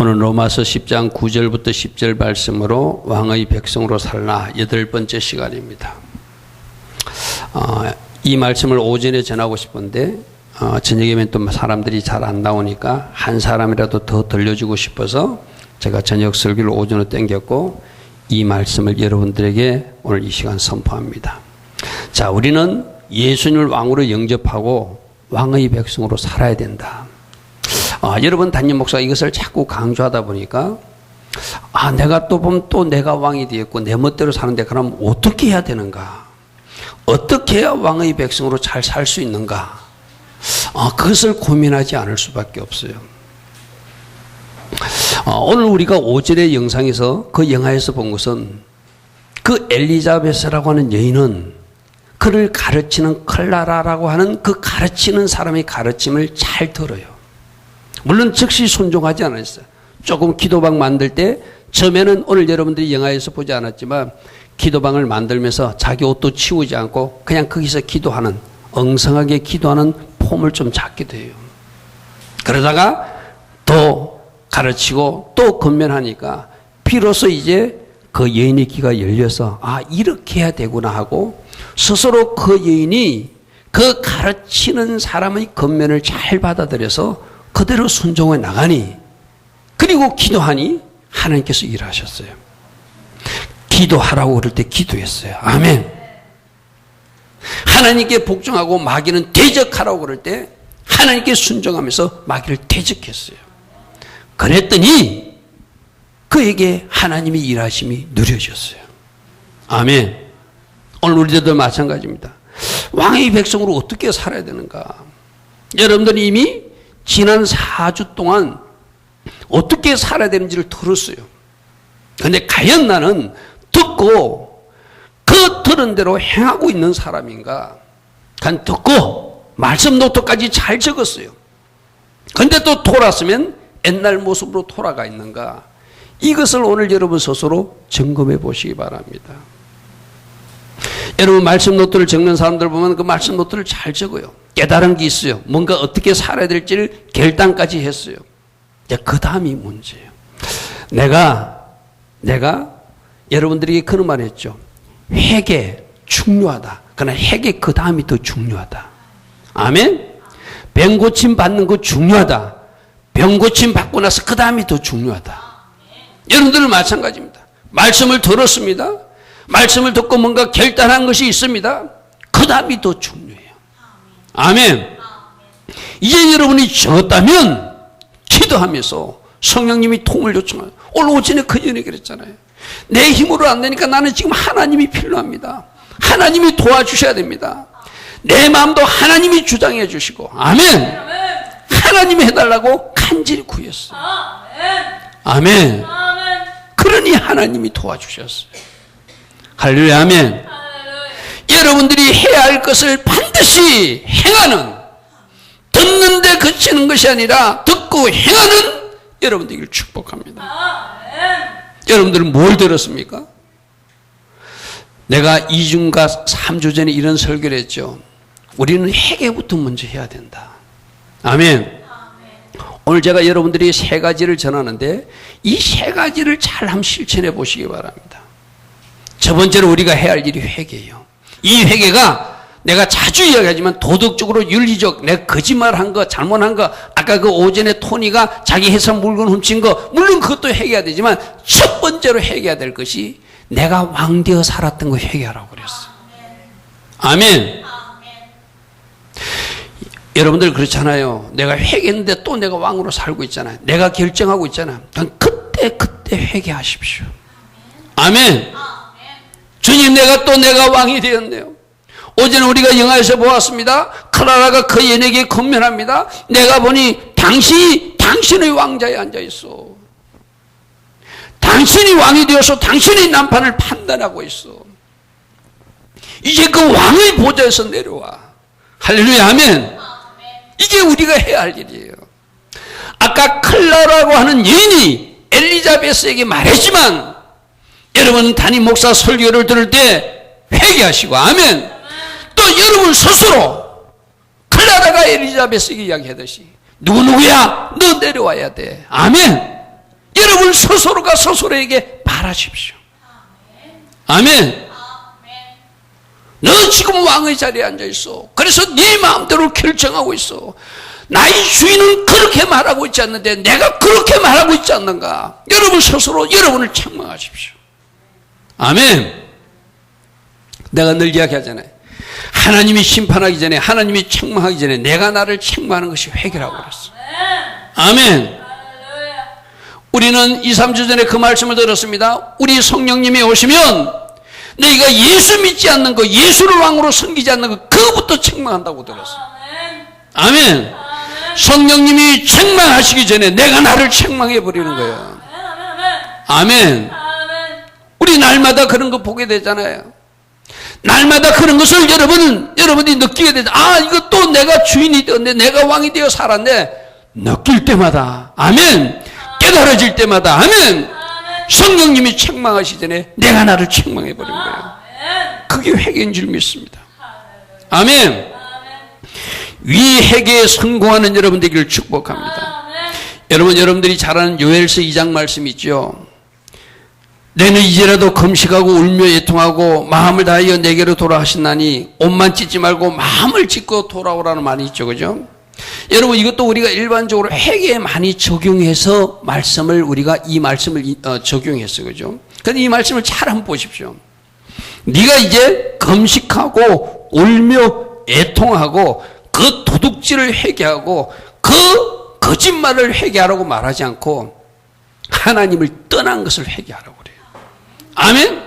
오늘 로마서 10장 9절부터 10절 말씀으로 왕의 백성으로 살라 8번째 시간입니다. 이 말씀을 오전에 전하고 싶은데 저녁에면 또 사람들이 잘 안 나오니까 한 사람이라도 더 들려주고 싶어서 제가 저녁 설교를 오전으로 땡겼고 이 말씀을 여러분들에게 오늘 이 시간 선포합니다. 자, 우리는 예수님을 왕으로 영접하고 왕의 백성으로 살아야 된다. 여러분 담임 목사가 이것을 자꾸 강조하다 보니까 내가 또 보면 또 내가 왕이 되었고 내 멋대로 사는데 그럼 어떻게 해야 되는가? 어떻게 해야 왕의 백성으로 잘 살 수 있는가? 그것을 고민하지 않을 수밖에 없어요. 오늘 우리가 5절의 영상에서 그 영화에서 본 것은 그 엘리자베스라고 하는 여인은 그를 가르치는 클라라라고 하는 그 가르치는 사람의 가르침을 잘 들어요. 물론 즉시 순종하지 않았어요. 조금 기도방 만들 때 처음에는 오늘 여러분들이 영화에서 보지 않았지만 기도방을 만들면서 자기 옷도 치우지 않고 그냥 거기서 기도하는 엉성하게 기도하는 폼을 좀 잡기도 해요. 그러다가 또 가르치고 또 건면하니까 비로소 이제 그 여인의 귀가 열려서 이렇게 해야 되구나 하고 스스로 그 여인이 그 가르치는 사람의 건면을 잘 받아들여서 그대로 순종해 나가니 그리고 기도하니 하나님께서 일하셨어요. 기도하라고 그럴 때 기도했어요. 아멘. 하나님께 복종하고 마귀는 대적하라고 그럴 때 하나님께 순종하면서 마귀를 대적했어요. 그랬더니 그에게 하나님의 일하심이 누려졌어요. 아멘. 오늘 우리들도 마찬가지입니다. 왕의 백성으로 어떻게 살아야 되는가? 여러분들이 이미 지난 4주 동안 어떻게 살아야 되는지를 들었어요. 그런데 과연 나는 듣고 그 들은 대로 행하고 있는 사람인가? 그냥 듣고 말씀 노트까지 잘 적었어요. 그런데 또 돌았으면 옛날 모습으로 돌아가 있는가? 이것을 오늘 여러분 스스로 점검해 보시기 바랍니다. 여러분 말씀 노트를 적는 사람들 보면 그 말씀 노트를 잘 적어요. 깨달은 게 있어요. 뭔가 어떻게 살아야 될지를 결단까지 했어요. 그 다음이 문제예요. 내가 여러분들에게 그런 말 했죠. 회개 중요하다. 그러나 회개 그 다음이 더 중요하다. 아멘? 병 고침 받는 거 중요하다. 병 고침 받고 나서 그 다음이 더 중요하다. 여러분들은 마찬가지입니다. 말씀을 들었습니다. 말씀을 듣고 뭔가 결단한 것이 있습니다. 그 다음이 더 중요해요. 아멘. 이제 여러분이 적었다면 기도하면서 성령님이 도움을 요청해요. 오늘 오전에 그 전에 그랬잖아요. 내 힘으로 안 되니까 나는 지금 하나님이 필요합니다. 하나님이 도와주셔야 됩니다. 내 마음도 하나님이 주장해 주시고 아멘. 하나님이 해달라고 간절히 구했어요. 아멘. 그러니 하나님이 도와주셨어요. 할렐루야 아멘. 여러분들이 해야 할 것을 반드시 행하는, 듣는데 그치는 것이 아니라 듣고 행하는 여러분들을 축복합니다. 여러분들은 뭘 들었습니까? 내가 2주인가 3주 전에 이런 설교를 했죠. 우리는 회개부터 먼저 해야 된다. 아멘. 오늘 제가 여러분들이 3가지를 전하는데 이 3가지를 잘 한번 실천해 보시기 바랍니다. 첫 번째로 우리가 해야 할 일이 회개예요. 이 회개가 내가 자주 이야기하지만 도덕적으로 윤리적 내가 거짓말한 거 잘못한 거 아까 그 오전에 토니가 자기 회사 물건 훔친 거 물론 그것도 회개해야 되지만 첫 번째로 회개해야 될 것이 내가 왕되어 살았던 거 회개하라고 그랬어. 아멘. 여러분들 그렇잖아요. 내가 회개했는데 또 내가 왕으로 살고 있잖아요. 내가 결정하고 있잖아요. 그때 회개하십시오. 아멘. 주님 내가 왕이 되었네요. 어제는 우리가 영화에서 보았습니다. 클라라가 그 여인에게 건면합니다. 내가 보니 당신의 왕자에 앉아있어. 당신이 왕이 되어서 당신의 남편을 판단하고 있어. 이제 그 왕의 보좌에서 내려와. 할렐루야 아멘. 이게 우리가 해야 할 일이에요. 아까 클라라고 하는 여인이 엘리자베스에게 말했지만 여러분 담임 목사 설교를 들을 때 회개하시고 아멘. 또 여러분 스스로 클라라가 엘리자베스에게 이야기하듯이 누구야 너 내려와야 돼. 아멘. 여러분 스스로가 스스로에게 말하십시오. 아멘. 너 지금 왕의 자리에 앉아있어. 그래서 네 마음대로 결정하고 있어. 나의 주인은 그렇게 말하고 있지 않는데 내가 그렇게 말하고 있지 않는가. 여러분 스스로 여러분을 책망하십시오. 아멘. 내가 늘 이야기하잖아요. 하나님이 심판하기 전에, 하나님이 책망하기 전에 내가 나를 책망하는 것이 회개라고 그랬어. 아멘. 우리는 2, 3주 전에 그 말씀을 들었습니다. 우리 성령님이 오시면 너희가 예수 믿지 않는 거, 예수를 왕으로 섬기지 않는 거, 그거부터 책망한다고 들었어. 아멘. 성령님이 책망하시기 전에 내가 나를 책망해 버리는 거예요. 아멘. 우리 날마다 그런 거 보게 되잖아요. 날마다 그런 것을 여러분이 느끼게 되죠. 아, 이것도 내가 주인이 되었네, 내가 왕이 되어 살았네. 느낄 때마다, 아멘. 깨달아질 때마다, 아멘. 성령님이 책망하시기 전에 내가 나를 책망해 버린 거예요. 그게 회개인 줄 믿습니다. 아멘. 위 회개에 성공하는 여러분 되기를 축복합니다. 여러분들이 잘 아는 요엘서 2장 말씀 있죠. 너는 이제라도 금식하고 울며 애통하고 마음을 다하여 내게로 돌아하신다니 옷만 찢지 말고 마음을 찢고 돌아오라는 말이 있죠. 그죠? 여러분 이것도 우리가 일반적으로 회개에 많이 적용해서 우리가 이 말씀을 적용했어요. 그죠? 근데 이 말씀을 잘 한번 보십시오. 네가 이제 금식하고 울며 애통하고 그 도둑질을 회개하고 그 거짓말을 회개하라고 말하지 않고 하나님을 떠난 것을 회개하라고 그래요. 아멘.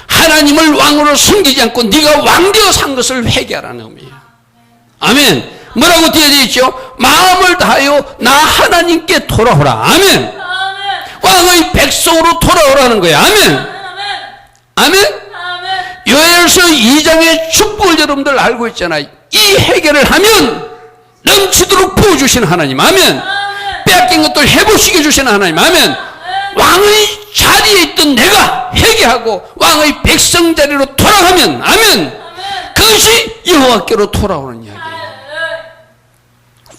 하나님을 왕으로 섬기지 않고 네가 왕되어 산 것을 회개하라는 의미예요. 아멘. 뭐라고 되어 있죠? 마음을 다하여 나 하나님께 돌아오라. 아멘. 왕의 백성으로 돌아오라는 거예요. 아멘. 아멘. 요엘서 2장의 축복을 여러분들 알고 있잖아요. 이 해결을 하면 넘치도록 부어주시는 하나님. 아멘. 빼앗긴 것들 회복시켜 주시는 하나님. 아멘. 왕의 자리에 있던 내가 회개하고 왕의 백성 자리로 돌아가면, 아멘. 그것이 여호와께로 돌아오는 이야기예요.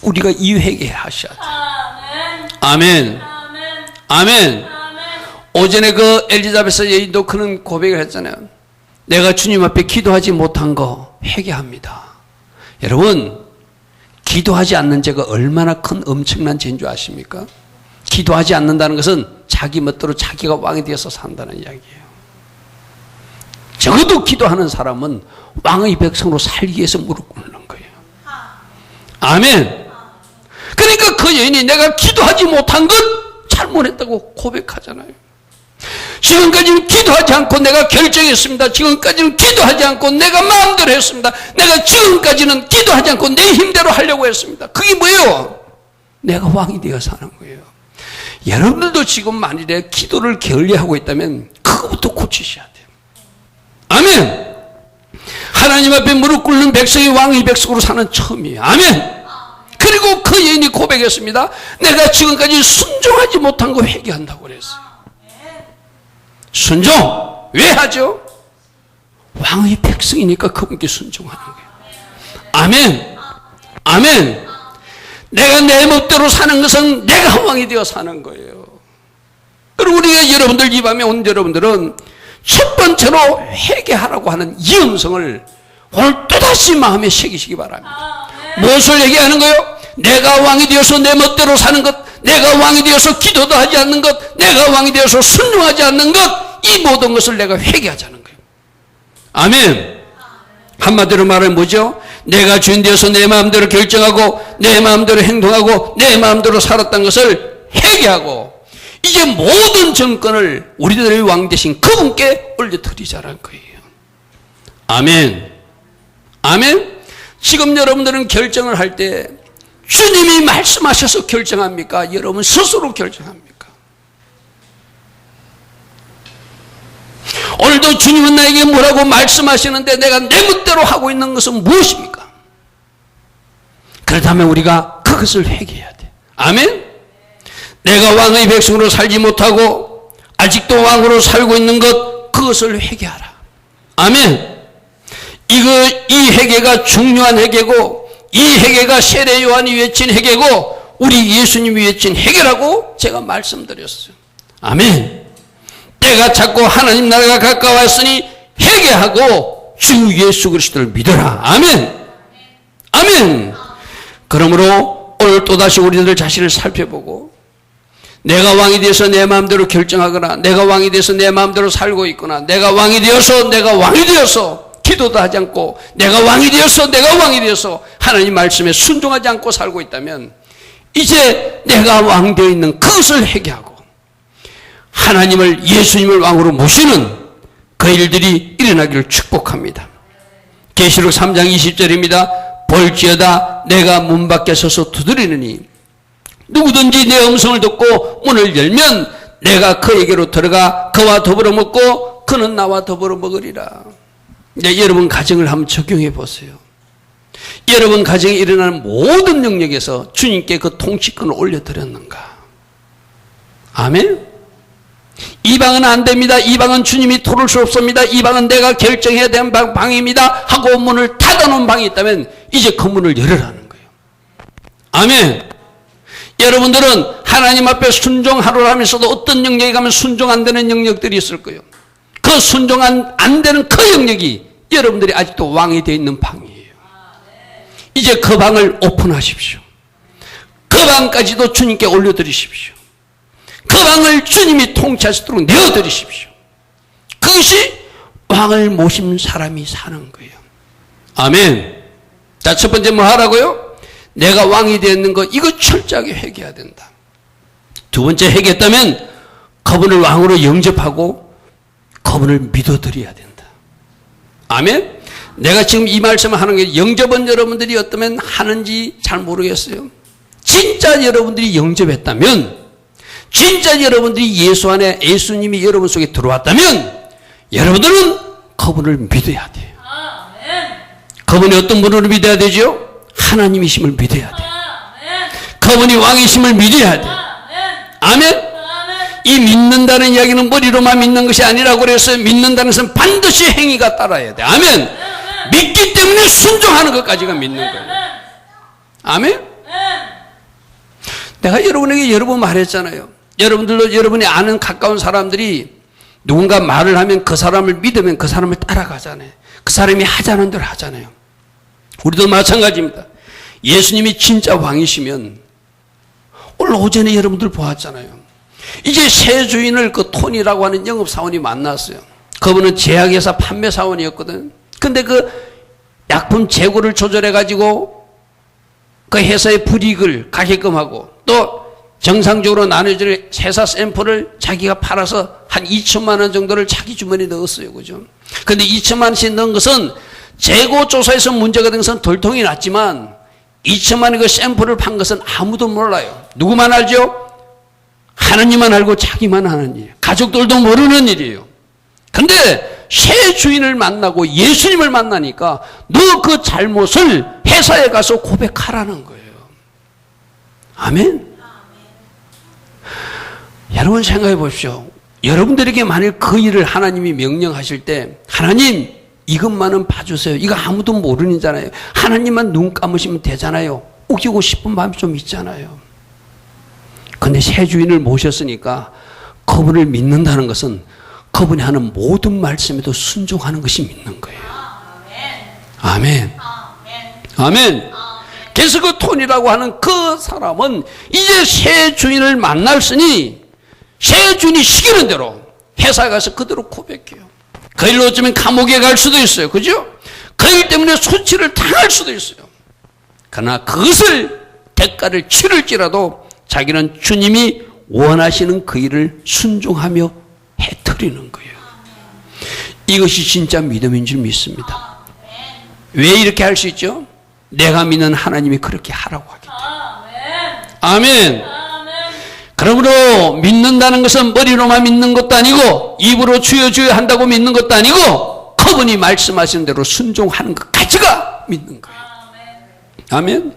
우리가 이 회개 하셔야 돼요. 아멘. 아멘. 오전에 그 엘리자베스 여인도 그런 고백을 했잖아요. 내가 주님 앞에 기도하지 못한 거 회개합니다. 여러분, 기도하지 않는 죄가 얼마나 큰 엄청난 죄인 줄 아십니까? 기도하지 않는다는 것은 자기 멋대로 자기가 왕이 되어서 산다는 이야기예요. 적어도 기도하는 사람은 왕의 백성으로 살기 위해서 무릎 꿇는 거예요. 아멘. 그러니까 그 여인이 내가 기도하지 못한 것 잘못했다고 고백하잖아요. 지금까지는 기도하지 않고 내가 결정했습니다. 지금까지는 기도하지 않고 내가 마음대로 했습니다. 내가 지금까지는 기도하지 않고 내 힘대로 하려고 했습니다. 그게 뭐예요? 내가 왕이 되어 사는 거예요. 여러분들도 지금 만일에 기도를 게을리하고 있다면 그거부터 고치셔야 돼요. 아멘. 하나님 앞에 무릎 꿇는 백성이 왕의 백성으로 사는 처음이에요. 아멘. 그리고 그 여인이 고백했습니다. 내가 지금까지 순종하지 못한 거 회개한다고 그랬어요. 순종 왜 하죠? 왕의 백성이니까 그분께 순종하는 거예요. 아멘. 아멘. 내가 내 멋대로 사는 것은 내가 왕이 되어 사는 거예요. 그리고 우리가 여러분들 이 밤에 온 여러분들은 첫 번째로 회개하라고 하는 이 음성을 오늘 또다시 마음에 새기시기 바랍니다. 무엇을 얘기하는 거예요? 내가 왕이 되어서 내 멋대로 사는 것, 내가 왕이 되어서 기도도 하지 않는 것, 내가 왕이 되어서 순종하지 않는 것, 이 모든 것을 내가 회개하자는 거예요. 아멘. 한마디로 말하면 뭐죠? 내가 주인 되어서 내 마음대로 결정하고 내 마음대로 행동하고 내 마음대로 살았던 것을 회개하고 이제 모든 정권을 우리들의 왕 되신 그분께 올려드리자는 거예요. 아멘. 아멘. 지금 여러분들은 결정을 할 때 주님이 말씀하셔서 결정합니까? 여러분 스스로 결정합니까? 오늘도 주님은 나에게 뭐라고 말씀하시는데 내가 내 멋대로 하고 있는 것은 무엇입니까? 그렇다면 우리가 그것을 회개해야 돼. 아멘? 내가 왕의 백성으로 살지 못하고 아직도 왕으로 살고 있는 것, 그것을 회개하라. 아멘? 이 회개가 중요한 회개고 이 회개가 세례 요한이 외친 회개고 우리 예수님이 외친 회개라고 제가 말씀드렸어요. 아멘. 때가 찼고 하나님 나라가 가까웠으니 회개하고 주 예수 그리스도를 믿어라. 아멘. 아멘. 그러므로 오늘 또다시 우리들 자신을 살펴보고 내가 왕이 되어서 내 마음대로 결정하거나 내가 왕이 되어서 내 마음대로 살고 있거나 내가 왕이 되어서 기도도 하지 않고 내가 왕이 되어서 하나님 말씀에 순종하지 않고 살고 있다면 이제 내가 왕 되어 있는 그것을 회개하고 하나님을 예수님을 왕으로 모시는 그 일들이 일어나기를 축복합니다. 계시록 3장 20절입니다. 볼지어다 내가 문 밖에 서서 두드리느니 누구든지 내 음성을 듣고 문을 열면 내가 그에게로 들어가 그와 더불어 먹고 그는 나와 더불어 먹으리라. 네, 여러분 가정을 한번 적용해 보세요. 여러분 가정에 일어나는 모든 영역에서 주님께 그 통치권을 올려드렸는가? 아멘? 이 방은 안 됩니다. 이 방은 주님이 토를 수 없습니다. 이 방은 내가 결정해야 되는 방입니다 하고 문을 닫아놓은 방이 있다면 이제 그 문을 열으라는 거예요. 아멘. 여러분들은 하나님 앞에 순종하려 하면서도 어떤 영역에 가면 순종 안 되는 영역들이 있을 거예요. 그 순종 안 되는 그 영역이 여러분들이 아직도 왕이 되어 있는 방이에요. 이제 그 방을 오픈하십시오. 그 방까지도 주님께 올려드리십시오. 그 방을 주님이 통치할 수 있도록 내어드리십시오. 그것이 왕을 모신 사람이 사는 거예요. 아멘. 자, 첫 번째 뭐 하라고요? 내가 왕이 되었는 것, 이거 철저하게 회개해야 된다. 두 번째 회개했다면 그분을 왕으로 영접하고 그분을 믿어드려야 된다. 아멘. 내가 지금 이 말씀을 하는 게 영접은 여러분들이 어떠면 하는지 잘 모르겠어요. 진짜 여러분들이 영접했다면, 진짜 여러분들이 예수 안에 예수님이 여러분 속에 들어왔다면 여러분들은 그분을 믿어야 돼요. 그분이 어떤 분으로 믿어야 되죠? 하나님이심을 믿어야 돼요. 그분이 왕이심을 믿어야 돼요. 아멘. 이 믿는다는 이야기는 머리로만 믿는 것이 아니라고 그래서 믿는다는 것은 반드시 행위가 따라야 돼. 아멘. 믿기 때문에 순종하는 것까지가 믿는 거예요. 아멘. 내가 여러분에게 여러 번 말했잖아요. 여러분들도 여러분이 아는 가까운 사람들이 누군가 말을 하면 그 사람을 믿으면 그 사람을 따라가잖아요. 그 사람이 하자는 대로 하잖아요. 우리도 마찬가지입니다. 예수님이 진짜 왕이시면 오늘 오전에 여러분들 보았잖아요. 이제 새 주인을 그 톤이라고 하는 영업사원이 만났어요. 그분은 제약회사 판매사원이었거든. 근데 그 약품 재고를 조절해가지고 그 회사의 불이익을 가게끔 하고 또 정상적으로 나눠질 회사 샘플을 자기가 팔아서 한 2천만 원 정도를 자기 주머니에 넣었어요. 그죠? 근데 2천만 원씩 넣은 것은 재고 조사에서 문제가 된 것은 돌통이 났지만 2천만 원의 그 샘플을 판 것은 아무도 몰라요. 누구만 알죠? 하나님만 알고 자기만 하는 일. 가족들도 모르는 일이에요. 근데 새 주인을 만나고 예수님을 만나니까 너 그 잘못을 회사에 가서 고백하라는 거예요. 아멘? 여러분 생각해 보십시오. 여러분들에게 만일 그 일을 하나님이 명령하실 때 하나님 이것만은 봐주세요. 이거 아무도 모르는 잖아요. 하나님만 눈 감으시면 되잖아요. 우기고 싶은 마음이 좀 있잖아요. 근데 새 주인을 모셨으니까 그분을 믿는다는 것은 그분이 하는 모든 말씀에도 순종하는 것이 믿는 거예요. 아멘. 아멘. 그래서 그 톤이라고 하는 그 사람은 이제 새 주인을 만났으니 새 주인이 시키는 대로 회사에 가서 그대로 고백해요. 그 일로 어쩌면 감옥에 갈 수도 있어요. 그죠? 그 일 때문에 수치를 당할 수도 있어요. 그러나 그것을 대가를 치를지라도 자기는 주님이 원하시는 그 일을 순종하며 해드리는 거예요. 이것이 진짜 믿음인 줄 믿습니다. 왜 이렇게 할 수 있죠? 내가 믿는 하나님이 그렇게 하라고 하기 때문에. 아멘. 그러므로 믿는다는 것은 머리로만 믿는 것도 아니고 입으로 주여 주여 한다고 믿는 것도 아니고 그분이 말씀하시는 대로 순종하는 것까지가 믿는 거예요. 아멘.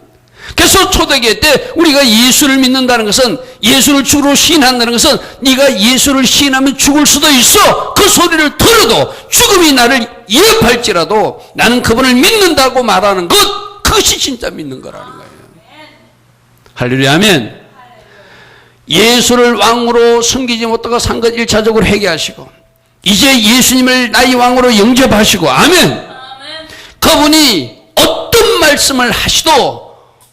그래서 초대교회 때 우리가 예수를 믿는다는 것은 예수를 주로 시인한다는 것은 네가 예수를 시인하면 죽을 수도 있어. 그 소리를 들어도 죽음이 나를 위협할지라도 나는 그분을 믿는다고 말하는 것, 그것이 진짜 믿는 거라는 거예요. 할렐루야. 아멘. 예수를 왕으로 섬기지 못하고 산 것 1차적으로 회개하시고 이제 예수님을 나의 왕으로 영접하시고 아멘. 그분이 어떤 말씀을 하시도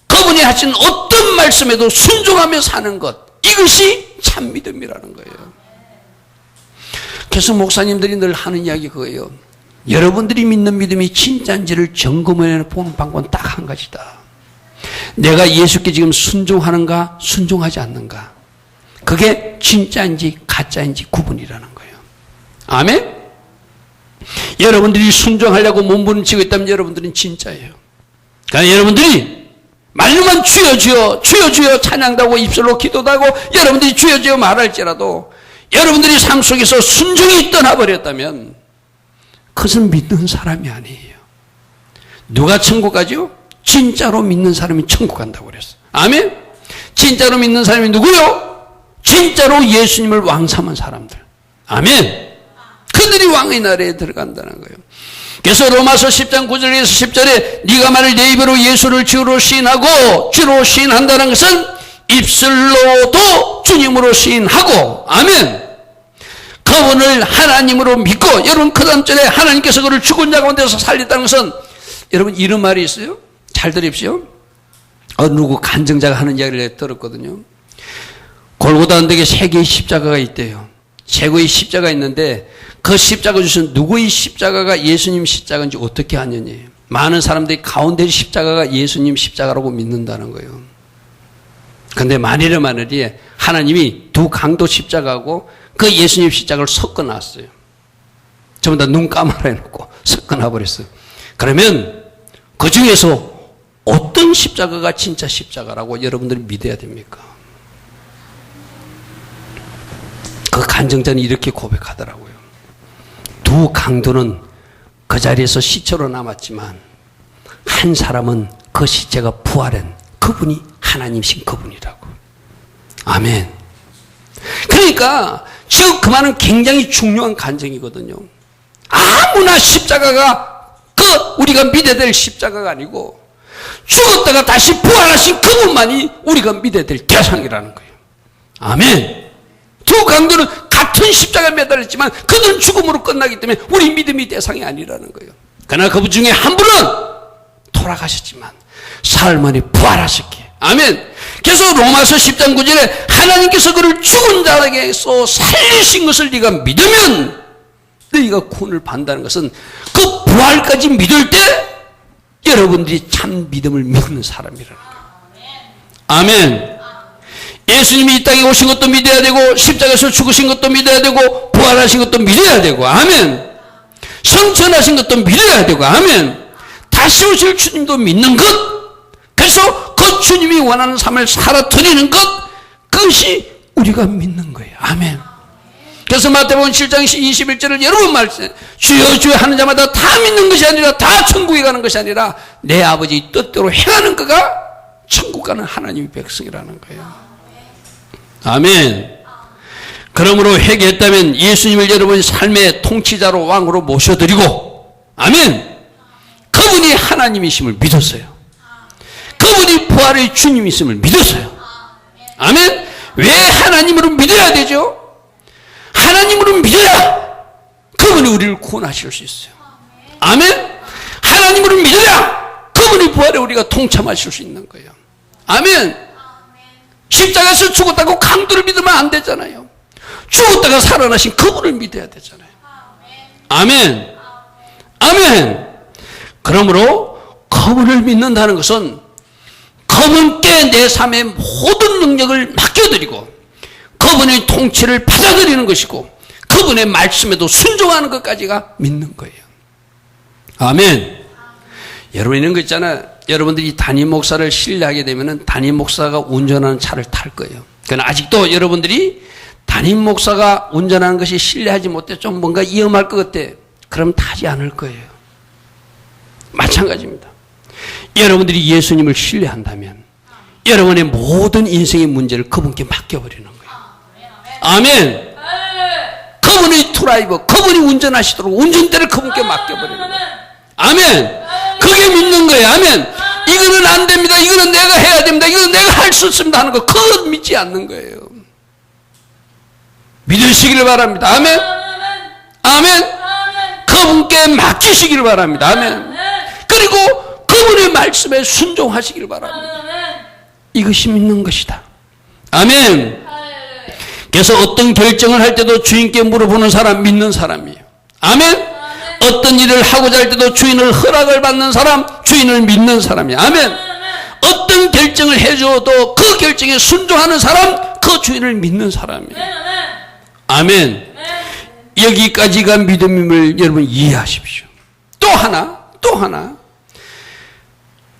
그분이 하신 어떤 말씀에도 순종하며 사는 것, 이것이 참 믿음이라는 거예요. 그래서 목사님들이 늘 하는 이야기 그거예요. 여러분들이 믿는 믿음이 진짜인지를 점검해 보는 방법은 딱 한 가지다. 내가 예수께 지금 순종하는가 순종하지 않는가, 그게 진짜인지 가짜인지 구분이라는 거예요. 아멘? 여러분들이 순종하려고 몸부림치고 있다면 여러분들은 진짜예요. 그러니까 여러분들이 말로만 주여 주여 주여 주여 찬양도 하고 입술로 기도도 하고 여러분들이 주여 주여 말할지라도 여러분들이 삶 속에서 순종이 떠나버렸다면 그것은 믿는 사람이 아니에요. 누가 천국 가죠? 진짜로 믿는 사람이 천국 간다고 그랬어요. 아멘? 진짜로 믿는 사람이 누구요? 진짜로 예수님을 왕 삼은 사람들. 아멘? 그들이 왕의 나라에 들어간다는 거예요. 그래서 로마서 10장 9절에서 10절에 네가 만일 내 입으로 예수를 주로 시인하고 주로 시인한다는 것은 입술로도 주님으로 시인하고 아멘. 그분을 하나님으로 믿고, 여러분 그 다음 절에 하나님께서 그를 죽은 자 가운데서 살렸다는 것은, 여러분 이런 말이 있어요. 잘 들으십시오. 누구 간증자가 하는 이야기를 들었거든요. 골고다 언덕에 세 개의 십자가가 있대요. 세 개의 십자가 있는데 그 십자가 주신 누구의 십자가가 예수님 십자가인지 어떻게 아느니, 많은 사람들이 가운데 십자가가 예수님 십자가라고 믿는다는 거예요. 근데 만일에 하나님이 두 강도 십자가하고 그 예수님 십자가를 섞어놨어요. 전부 다 눈 까마라 해놓고 섞어놔버렸어요. 그러면 그 중에서 어떤 십자가가 진짜 십자가라고 여러분들이 믿어야 됩니까? 그 간증자는 이렇게 고백하더라고요. 두 강도는 그 자리에서 시체로 남았지만 한 사람은 그 시체가 부활한 그분이 하나님이신 그분이라고. 아멘. 그러니까 지금 그 말은 굉장히 중요한 간증이거든요. 아무나 십자가가 우리가 믿어야 될 십자가가 아니고 죽었다가 다시 부활하신 그분만이 우리가 믿어야 될 대상이라는 거예요. 아멘. 두 강도는 같은 십자가에 매달렸지만 그들은 죽음으로 끝나기 때문에 우리 믿음이 대상이 아니라는 거예요. 그러나 그분 중에 한 분은 돌아가셨지만 사흘 만에 부활하셨기에. 아멘. 그래서 로마서 10장 9절에 하나님께서 그를 죽은 자에게서 살리신 것을 네가 믿으면 너희가 구원을 받는다는 것은 그 부활까지 믿을 때 여러분들이 참 믿음을 믿는 사람이라는 거예요. 아멘. 예수님이 이 땅에 오신 것도 믿어야 되고 십자가에서 죽으신 것도 믿어야 되고 부활하신 것도 믿어야 되고 아멘. 성천하신 것도 믿어야 되고 아멘. 다시 오실 주님도 믿는 것, 그래서 그 주님이 원하는 삶을 살아 드리는 것, 그것이 우리가 믿는 거예요. 아멘. 그래서 마태복음 7장 21절을 여러 번 말씀해요. 주여 주여 하는 자마다 다 믿는 것이 아니라 다 천국에 가는 것이 아니라 내 아버지 뜻대로 행하는 그가 천국 가는 하나님의 백성이라는 거예요. 아멘. 그러므로 회개했다면 예수님을 여러분의 삶의 통치자로 왕으로 모셔드리고 아멘. 그분이 하나님이심을 믿었어요. 그분이 부활의 주님이심을 믿었어요. 아멘. 왜 하나님으로 믿어야 되죠? 하나님으로 믿어야 그분이 우리를 구원하실 수 있어요. 아멘. 하나님으로 믿어야 그분이 부활에 우리가 동참하실 수 있는 거예요. 아멘. 십자가에서 죽었다고 강도를 믿으면 안 되잖아요. 죽었다가 살아나신 그분을 믿어야 되잖아요. 아멘. 아멘. 그러므로 그분을 믿는다는 것은 그분께 내 삶의 모든 능력을 맡겨드리고 그분의 통치를 받아들이는 것이고 그분의 말씀에도 순종하는 것까지가 믿는 거예요. 아멘. 여러분 이런 거 있잖아요. 여러분들이 담임 목사를 신뢰하게 되면 담임 목사가 운전하는 차를 탈 거예요. 그러나 아직도 여러분들이 담임 목사가 운전하는 것이 신뢰하지 못해 좀 뭔가 위험할 것 같아. 그럼 타지 않을 거예요. 마찬가지입니다. 여러분들이 예수님을 신뢰한다면 여러분의 모든 인생의 문제를 그분께 맡겨버리는 거예요. 아멘. 그분이 드라이버, 그분이 운전하시도록 운전대를 그분께 맡겨버리는 거예요. 아멘. 그게 믿는 거예요. 아멘. 이거는 안 됩니다. 이거는 내가 해야 됩니다. 이거는 내가 할 수 없습니다 하는 거, 그건 믿지 않는 거예요. 맡기시길 바랍니다. 아멘. 아멘. 그분께 맡기시길 바랍니다. 아멘. 그리고 그분의 말씀에 순종하시길 바랍니다. 이것이 믿는 것이다. 아멘. 그래서 어떤 결정을 할 때도 주인께 물어보는 사람, 믿는 사람이에요. 아멘. 어떤 일을 하고자 할 때도 주인을 허락을 받는 사람, 주인을 믿는 사람이에요. 아멘. 어떤 결정을 해줘도 그 결정에 순종하는 사람, 그 주인을 믿는 사람이에요. 아멘. 여기까지가 믿음임을 여러분 이해하십시오. 또 하나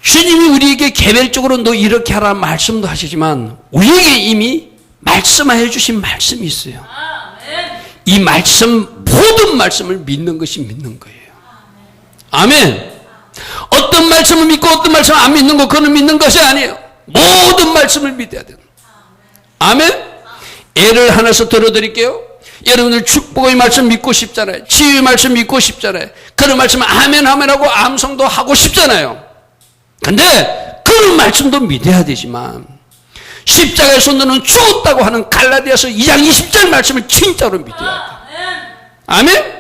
주님이 우리에게 개별적으로 너 이렇게 하라 말씀도 하시지만 우리에게 이미 말씀하여 주신 말씀이 있어요. 이 말씀, 모든 말씀을 믿는 것이 믿는 거예요. 아멘. 어떤 말씀을 믿고 어떤 말씀을 안 믿는 거, 그거는 믿는 것이 아니에요. 모든 말씀을 믿어야 돼요. 아멘. 예를 하나서 들어드릴게요. 여러분들 축복의 말씀 믿고 싶잖아요. 치유의 말씀 믿고 싶잖아요. 그런 말씀은 아멘 하고 암송도 하고 싶잖아요. 근데 그런 말씀도 믿어야 되지만 십자가에서 너는 죽었다고 하는 갈라디아서 2장 20절 말씀을 진짜로 믿어야 돼요. 아멘?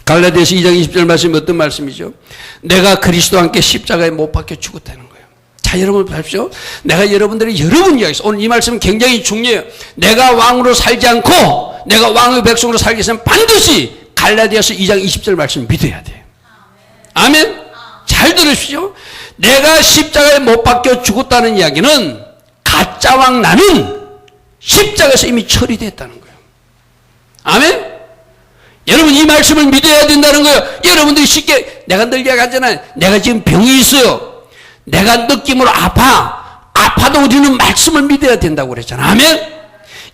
갈라디아서 2장 20절 말씀이 어떤 말씀이죠? 내가 그리스도와 함께 십자가에 못 박혀 죽었다는 거예요. 자, 여러분 보십시오. 내가 여러분들이 여러분 이야기했어요. 오늘 이 말씀은 굉장히 중요해요. 내가 왕으로 살지 않고 내가 왕의 백성으로 살기 위해서는 반드시 갈라디아서 2장 20절 말씀을 믿어야 돼요. 아멘? 잘 들으십시오. 내가 십자가에 못 박혀 죽었다는 이야기는 가짜 왕 나는 십자가에서 이미 처리됐다는 거예요. 아멘? 여러분 이 말씀을 믿어야 된다는 거예요. 여러분들이 쉽게 내가 늘 이야기하잖아요. 내가 지금 병이 있어요. 내가 느낌으로 아파도 우리는 말씀을 믿어야 된다고 그랬잖아요. 아멘?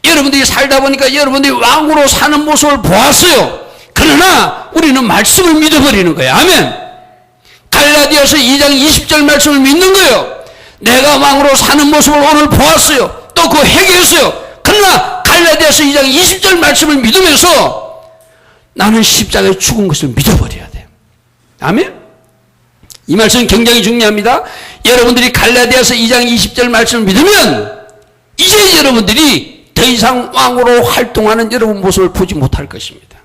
여러분들이 살다 보니까 여러분들이 왕으로 사는 모습을 보았어요. 그러나 우리는 말씀을 믿어버리는 거예요. 아멘? 갈라디아서 2장 20절 말씀을 믿는 거예요. 내가 왕으로 사는 모습을 오늘 보았어요. 또 그거 회개했어요. 그러나 갈라디아서 2장 20절 말씀을 믿으면서 나는 십자가에 죽은 것을 믿어버려야 돼요. 아멘? 이 말씀은 굉장히 중요합니다. 여러분들이 갈라디아서 2장 20절 말씀을 믿으면 이제 여러분들이 더 이상 왕으로 활동하는 여러분 모습을 보지 못할 것입니다.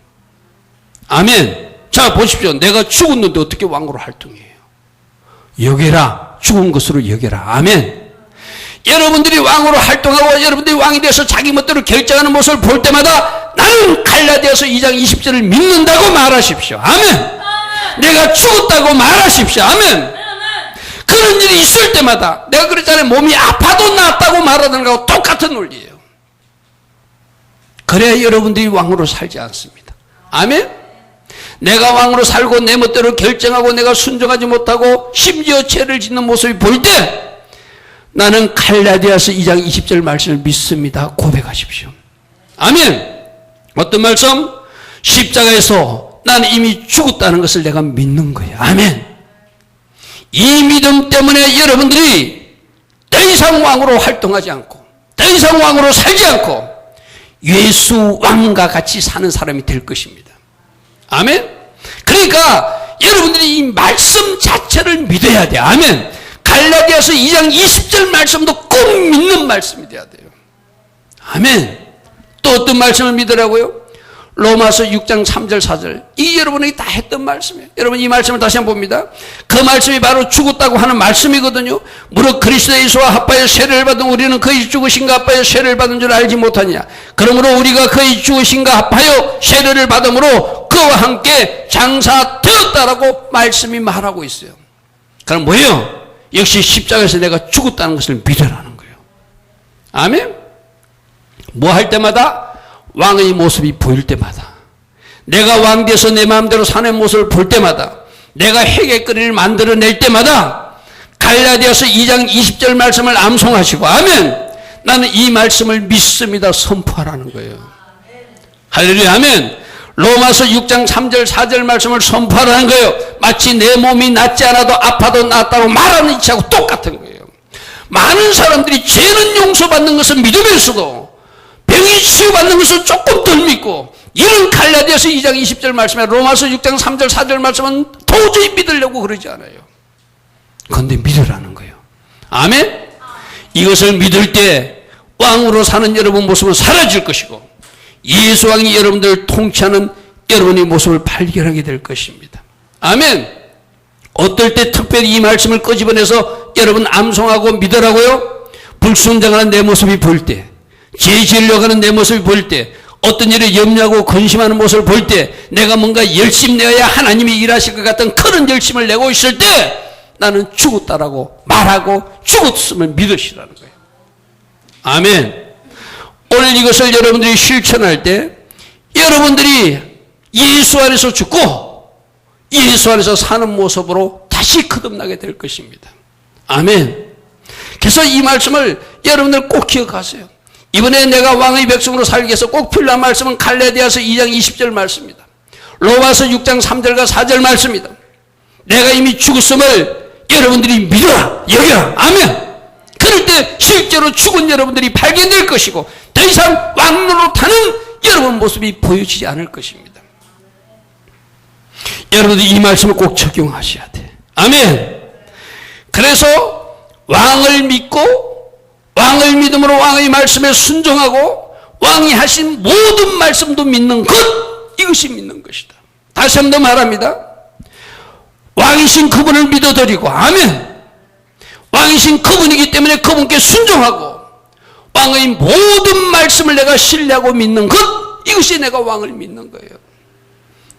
아멘. 자, 보십시오. 내가 죽었는데 어떻게 왕으로 활동해요? 여겨라. 죽은 것으로 여겨라. 아멘. 여러분들이 왕으로 활동하고 여러분들이 왕이 돼서 자기 멋대로 결정하는 모습을 볼 때마다 나는 갈라디아서 2장 20절을 믿는다고 말하십시오. 아멘. 내가 죽었다고 말하십시오. 아멘. 그런 일이 있을 때마다 내가 그랬잖아요. 몸이 아파도 낫다고 말하는 거하고 똑같은 논리예요. 그래야 여러분들이 왕으로 살지 않습니다. 아멘. 내가 왕으로 살고 내 멋대로 결정하고 내가 순종하지 못하고 심지어 죄를 짓는 모습이 보일 때 나는 갈라디아서 2장 20절 말씀을 믿습니다. 고백하십시오. 아멘. 어떤 말씀? 십자가에서 나는 이미 죽었다는 것을 내가 믿는 거예요. 아멘. 이 믿음 때문에 여러분들이 더 이상 왕으로 활동하지 않고 더 이상 왕으로 살지 않고 예수 왕과 같이 사는 사람이 될 것입니다. 아멘. 그러니까 여러분들이 이 말씀 자체를 믿어야 돼요. 아멘. 갈라디아서 2장 20절 말씀도 꼭 믿는 말씀이 돼야 돼요. 아멘. 또 어떤 말씀을 믿으라고요? 로마서 6장 3절 4절. 이 여러분이 다 했던 말씀이에요. 여러분 이 말씀을 다시 한번 봅니다. 그 말씀이 바로 죽었다고 하는 말씀이거든요. 무릇 그리스도 예수와 합하여 세례를 받은 우리는 그의 죽으신가 합하여 세례를 받은 줄 알지 못하냐. 그러므로 우리가 그의 죽으신가 합하여 세례를 받음으로 그와 함께 장사되었다라고 말씀이 말하고 있어요. 그럼 뭐예요? 역시 십자가에서 내가 죽었다는 것을 믿으라는 거예요. 아멘. 뭐 할 때마다 왕의 모습이 보일 때마다 내가 왕 돼서 내 마음대로 사는 모습을 볼 때마다 내가 회개거리를 만들어낼 때마다 갈라디아서 2장 20절 말씀을 암송하시고 아멘. 나는 이 말씀을 믿습니다. 선포하라는 거예요. 할렐루야. 아멘. 로마서 6장 3절 4절 말씀을 선포하라는 거예요. 마치 내 몸이 낫지 않아도 아파도 낫다고 말하는 이치하고 똑같은 거예요. 많은 사람들이 죄는 용서받는 것을 믿으면서도 병이 치유받는 것을 조금 덜 믿고 이런 갈라디아서 2장 20절 말씀에 로마서 6장 3절 4절 말씀은 도저히 믿으려고 그러지 않아요. 그런데 믿으라는 거예요. 아멘. 이것을 믿을 때 왕으로 사는 여러분 모습은 사라질 것이고 예수 왕이 여러분들을 통치하는 여러분의 모습을 발견하게 될 것입니다. 아멘. 어떨 때 특별히 이 말씀을 끄집어내서 여러분 암송하고 믿으라고요? 불순종하는 내 모습이 보일 때, 죄 지으려고 하는 내 모습이 보일 때, 어떤 일에 염려하고 근심하는 모습을 볼 때, 내가 뭔가 열심히 내어야 하나님이 일하실 것 같은 그런 열심을 내고 있을 때 나는 죽었다라고 말하고 죽었음을 믿으시라는 거예요. 아멘. 오늘 이것을 여러분들이 실천할 때 여러분들이 예수 안에서 죽고 예수 안에서 사는 모습으로 다시 거듭나게 될 것입니다. 아멘. 그래서 이 말씀을 여러분들 꼭 기억하세요. 이번에 내가 왕의 백성으로 살기 위해서 꼭 필요한 말씀은 갈라디아서 2장 20절 말씀입니다. 로마서 6장 3절과 4절 말씀입니다. 내가 이미 죽었음을 여러분들이 믿어라, 여겨라. 아멘. 그럴 때 실제로 죽은 여러분들이 발견될 것이고 더 이상 왕노로 타는 여러분 모습이 보여지지 않을 것입니다. 여러분들이 이 말씀을 꼭 적용하셔야 돼. 아멘. 그래서 왕을 믿고 왕을 믿음으로 왕의 말씀에 순종하고 왕이 하신 모든 말씀도 믿는 것, 이것이 믿는 것이다. 다시 한 번 더 말합니다. 왕이신 그분을 믿어드리고, 아멘. 왕이신 그분이기 때문에 그분께 순종하고 왕의 모든 말씀을 내가 신뢰하고 믿는 것, 이것이 내가 왕을 믿는 거예요.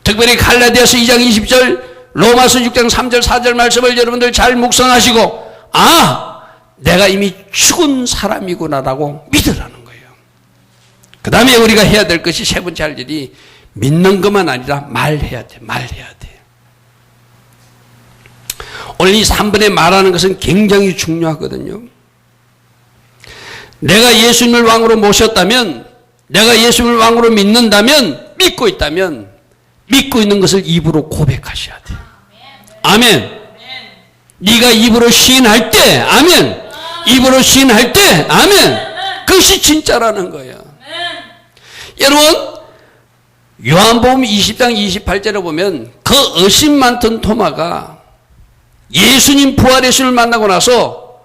특별히 갈라디아서 2장 20절, 로마서 6장 3절 4절 말씀을 여러분들 잘 묵상하시고, 내가 이미 죽은 사람이구나라고 믿으라는 거예요. 그 다음에 우리가 해야 될 것이 세 번째 할 일이 믿는 것만 아니라 말해야 돼. 말해야 돼. 오늘 이 3번에 말하는 것은 굉장히 중요하거든요. 내가 예수님을 왕으로 모셨다면, 내가 예수님을 왕으로 믿는다면, 믿고 있다면 믿고 있는 것을 입으로 고백하셔야 돼. 아멘. 네가 입으로 시인할 때, 아멘. 입으로 시인할 때, 아멘. 그것이 진짜라는 거예요. 여러분, 요한복음 20장 28절에 보면 그 의심 많던 토마가 예수님 부활의 주를 만나고 나서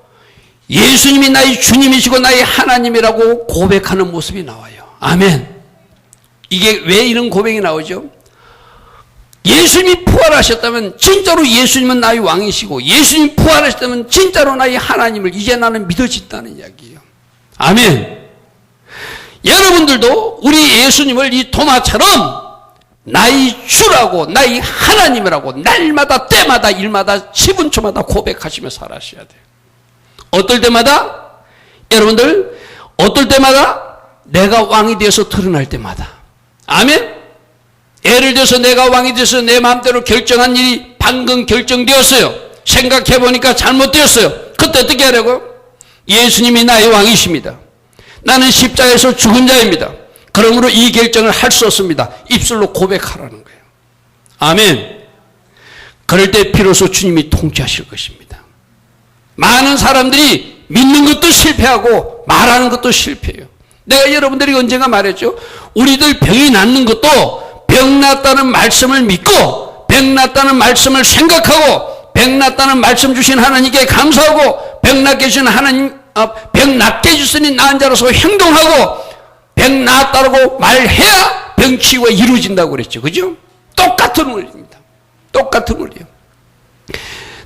예수님이 나의 주님이시고 나의 하나님이라고 고백하는 모습이 나와요. 아멘. 이게 왜 이런 고백이 나오죠? 예수님이 부활하셨다면 진짜로 예수님은 나의 왕이시고 예수님이 부활하셨다면 진짜로 나의 하나님을 이제 나는 믿어진다는 이야기예요. 아멘. 여러분들도 우리 예수님을 이 토마처럼 나의 주라고 나의 하나님이라고 날마다 때마다 일마다 10분초마다 고백하시며 살아셔야 돼요. 어떨 때마다? 여러분들 어떨 때마다? 내가 왕이 되어서 드러날 때마다. 아멘. 예를 들어서 내가 왕이 돼서 내 마음대로 결정한 일이 방금 결정되었어요. 생각해보니까 잘못되었어요. 그때 어떻게 하려고? 예수님이 나의 왕이십니다. 나는 십자가에서 죽은 자입니다. 그러므로 이 결정을 할 수 없습니다. 입술로 고백하라는 거예요. 아멘. 그럴 때 비로소 주님이 통치하실 것입니다. 많은 사람들이 믿는 것도 실패하고 말하는 것도 실패해요. 내가 여러분들이 언젠가 말했죠. 우리들 병이 낫는 것도 병 낫다는 말씀을 믿고 병 낫다는 말씀을 생각하고 병 낫다는 말씀 주신 하나님께 감사하고 병 낫게 해주신 하나님, 병 낫게 해주시니 나은 자로서 행동하고 병 낫다고 말해야 병 치유가 이루어진다고 그랬죠. 그죠? 똑같은 원리입니다. 똑같은 원리예요.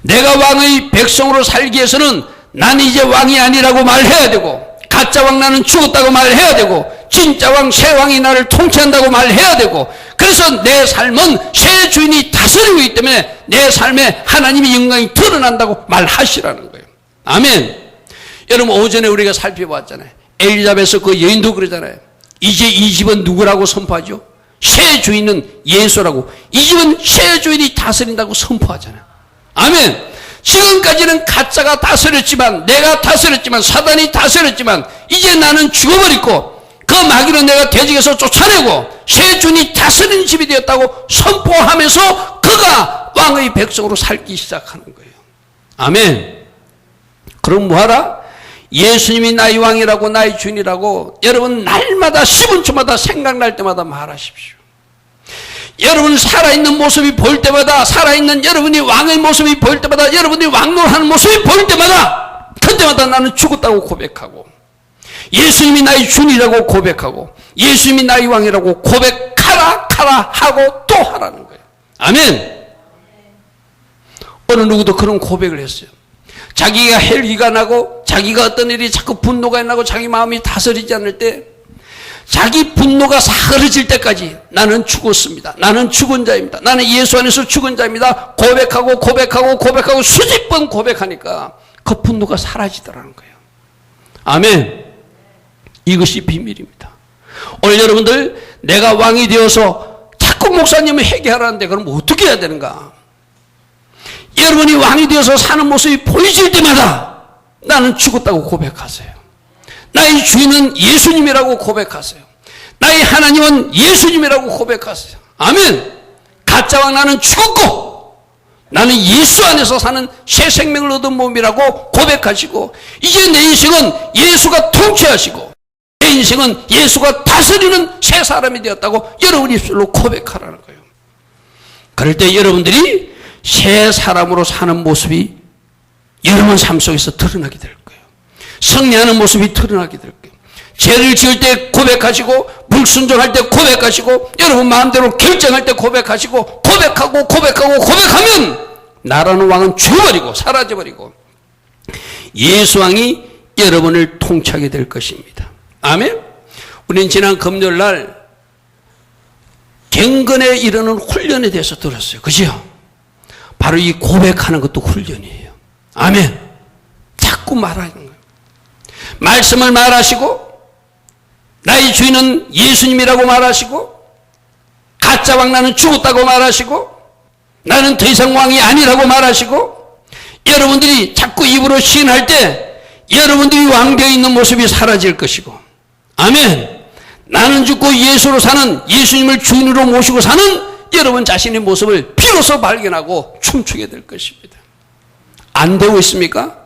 내가 왕의 백성으로 살기 위해서는 나는 이제 왕이 아니라고 말해야 되고 가짜 왕 나는 죽었다고 말해야 되고 진짜 왕 새 왕이 나를 통치한다고 말해야 되고 그래서 내 삶은 새 주인이 다스리고 있기 때문에 내 삶에 하나님의 영광이 드러난다고 말하시라는 거예요. 아멘. 여러분 오전에 우리가 살펴봤잖아요. 엘리자베스 그 여인도 그러잖아요. 이제 이 집은 누구라고 선포하죠? 새 주인은 예수라고. 이 집은 새 주인이 다스린다고 선포하잖아요. 아멘. 지금까지는 가짜가 다스렸지만 내가 다스렸지만 사단이 다스렸지만 이제 나는 죽어버렸고 그 마귀는 내가 대적에서 쫓아내고 새 주인이 다스리는 집이 되었다고 선포하면서 그가 왕의 백성으로 살기 시작하는 거예요. 아멘. 그럼 뭐하라? 예수님이 나의 왕이라고 나의 주인이라고 여러분 날마다 10분초마다 생각날 때마다 말하십시오. 여러분 살아있는 모습이 보일 때마다 살아있는 여러분이 왕의 모습이 보일 때마다 여러분이 왕노하는 모습이 보일 때마다 그때마다 나는 죽었다고 고백하고 예수님이 나의 주님이라고 고백하고 예수님이 나의 왕이라고 고백하라 하고 또 하라는 거예요. 아멘. 어느 누구도 그런 고백을 했어요. 자기가 헬기가 나고 자기가 어떤 일이 자꾸 분노가 나고 자기 마음이 다스리지 않을 때 자기 분노가 사그러질 때까지 나는 죽었습니다. 나는 죽은 자입니다. 나는 예수 안에서 죽은 자입니다. 고백하고 수십 번 고백하니까 그 분노가 사라지더라는 거예요. 아멘. 이것이 비밀입니다. 오늘 여러분들 내가 왕이 되어서 자꾸 목사님을 회개하라는데 그럼 어떻게 해야 되는가? 여러분이 왕이 되어서 사는 모습이 보여질 때마다 나는 죽었다고 고백하세요. 나의 주인은 예수님이라고 고백하세요. 나의 하나님은 예수님이라고 고백하세요. 아멘. 가짜왕 나는 죽었고 나는 예수 안에서 사는 새 생명을 얻은 몸이라고 고백하시고 이제 내 인생은 예수가 통치하시고 내 인생은 예수가 다스리는 새 사람이 되었다고 여러분 입술로 고백하라는 거예요. 그럴 때 여러분들이 새 사람으로 사는 모습이 여러분 삶 속에서 드러나게 될 거예요. 승리하는 모습이 드러나게 될 거예요. 죄를 지을 때 고백하시고 불순종할 때 고백하시고 여러분 마음대로 결정할 때 고백하시고 고백하면 나라는 왕은 죽어버리고 사라져버리고 예수왕이 여러분을 통치하게 될 것입니다. 아멘. 우리는 지난 금요일날 경건에 이르는 훈련에 대해서 들었어요. 그죠? 바로 이 고백하는 것도 훈련이에요. 아멘. 자꾸 말하는 거예요. 말씀을 말하시고 나의 주인은 예수님이라고 말하시고 가짜왕 나는 죽었다고 말하시고 나는 더 이상 왕이 아니라고 말하시고 여러분들이 자꾸 입으로 시인할 때 여러분들이 왕되어 있는 모습이 사라질 것이고 아멘. 나는 죽고 예수로 사는 예수님을 주인으로 모시고 사는 여러분 자신의 모습을 비로소 발견하고 춤추게 될 것입니다. 안 되고 있습니까?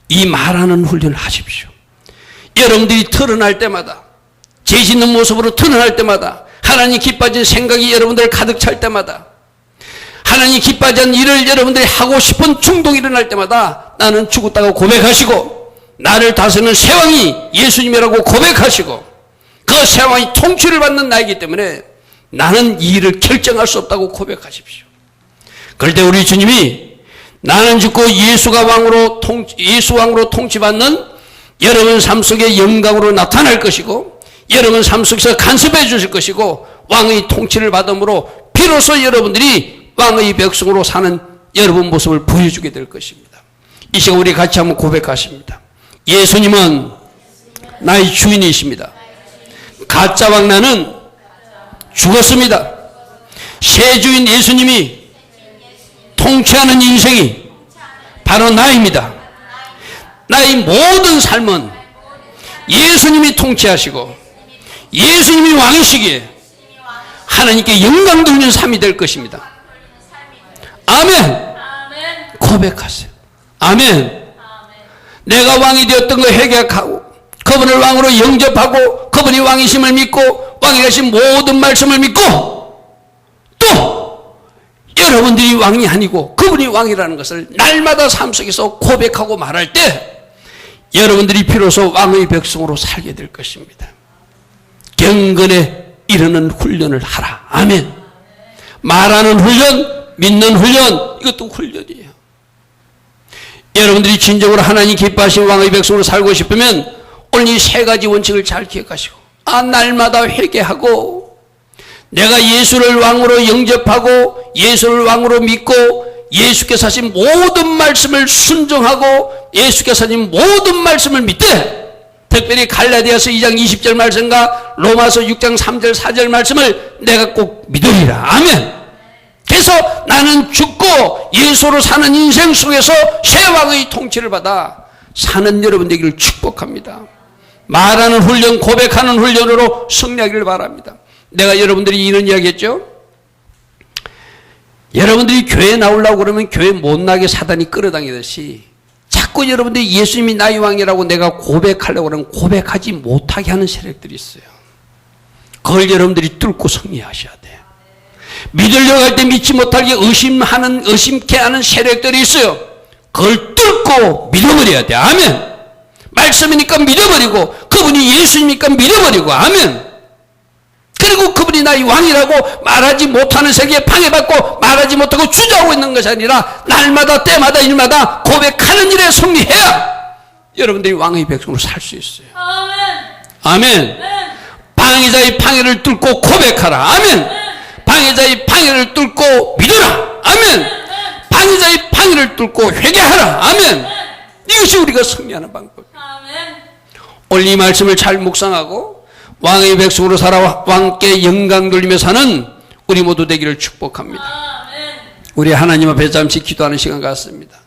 이 말하는 훈련을 하십시오. 여러분들이 드러날 때마다 죄 짓는 모습으로 드러날 때마다 하나님 기뻐하는 생각이 여러분들 가득 찰 때마다 하나님 기뻐하는 일을 여러분들이 하고 싶은 충동이 일어날 때마다 나는 죽었다고 고백하시고 나를 다스리는 새왕이 예수님이라고 고백하시고 그 새왕이 통치를 받는 나이기 때문에 나는 이 일을 결정할 수 없다고 고백하십시오. 그럴 때 우리 주님이 나는 죽고 예수 왕으로 통치받는 여러분 삶 속에 영광으로 나타날 것이고 여러분 삶 속에서 간섭해 주실 것이고 왕의 통치를 받음으로 비로소 여러분들이 왕의 백성으로 사는 여러분 모습을 보여주게 될 것입니다. 이 시간 우리 같이 한번 고백하십니다. 예수님은 나의 주인이십니다. 가짜왕 나는 죽었습니다. 새 주인 예수님이 통치하는 인생이 바로 나입니다. 나의 모든 삶은 예수님이 통치하시고 예수님이 왕이시기에 하나님께 영광 돌리는 삶이 될 것입니다. 아멘. 고백하세요. 아멘. 내가 왕이 되었던 거 회개하고 그분을 왕으로 영접하고 그분이 왕이심을 믿고 왕이 하신 모든 말씀을 믿고 또 여러분들이 왕이 아니고 그분이 왕이라는 것을 날마다 삶 속에서 고백하고 말할 때 여러분들이 비로소 왕의 백성으로 살게 될 것입니다. 경건에 이르는 훈련을 하라. 아멘. 말하는 훈련, 믿는 훈련, 이것도 훈련이에요. 여러분들이 진정으로 하나님 기뻐하신 왕의 백성으로 살고 싶으면 오늘 이 세 가지 원칙을 잘 기억하시고 날마다 회개하고 내가 예수를 왕으로 영접하고 예수를 왕으로 믿고 예수께서 하신 모든 말씀을 순종하고 예수께서 하신 모든 말씀을 믿되 특별히 갈라디아서 2장 20절 말씀과 로마서 6장 3절 4절 말씀을 내가 꼭 믿으리라. 아멘. 그래서 나는 죽고 예수로 사는 인생 속에서 새 왕의 통치를 받아 사는 여러분 되기를 축복합니다. 말하는 훈련, 고백하는 훈련으로 승리하기를 바랍니다. 내가 여러분들이 이런 이야기 했죠. 여러분들이 교회 나오려고 그러면 교회 못 나게 사단이 끌어당기듯이 자꾸 여러분들이 예수님이 나의 왕이라고 내가 고백하려고 그러면 고백하지 못하게 하는 세력들이 있어요. 그걸 여러분들이 뚫고 승리하셔야 돼요. 믿으려고 할 때 믿지 못하게 의심케 하는 세력들이 있어요. 그걸 뚫고 믿어버려야 돼. 아멘. 말씀이니까 믿어버리고 그 그분이 예수님이니까 믿어버리고, 아멘. 그리고 그분이 나의 왕이라고 말하지 못하는 세계에 방해받고 말하지 못하고 주저하고 있는 것이 아니라 날마다 때마다 일마다 고백하는 일에 승리해야 여러분들이 왕의 백성으로 살 수 있어요. 아멘. 방해자의 방해를 뚫고 고백하라. 아멘. 방해자의 방해를 뚫고 믿어라. 아멘. 방해자의 방해를 뚫고 회개하라. 아멘. 이것이 우리가 승리하는 방법이에요. 오늘 이 말씀을 잘 묵상하고 왕의 백성으로 살아 왕께 영광 돌리며 사는 우리 모두 되기를 축복합니다. 우리 하나님 앞에 잠시 기도하는 시간 같습니다.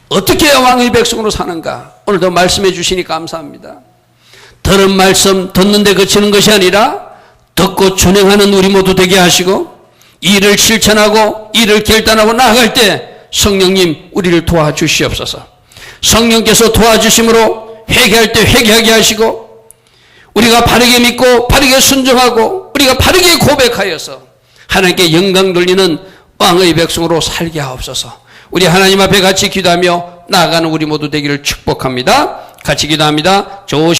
어떻게 해야 왕의 백성으로 사는가? 오늘도 말씀해 주시니 감사합니다. 들은 말씀 듣는데 그치는 것이 아니라 듣고 준행하는 우리 모두 되게 하시고 이를 실천하고 이를 결단하고 나아갈 때 성령님 우리를 도와주시옵소서. 성령께서 도와주심으로 회개할 때 회개하게 하시고 우리가 바르게 믿고 바르게 순종하고 우리가 바르게 고백하여서 하나님께 영광 돌리는 왕의 백성으로 살게 하옵소서. 우리 하나님 앞에 같이 기도하며 나아가는 우리 모두 되기를 축복합니다. 같이 기도합니다.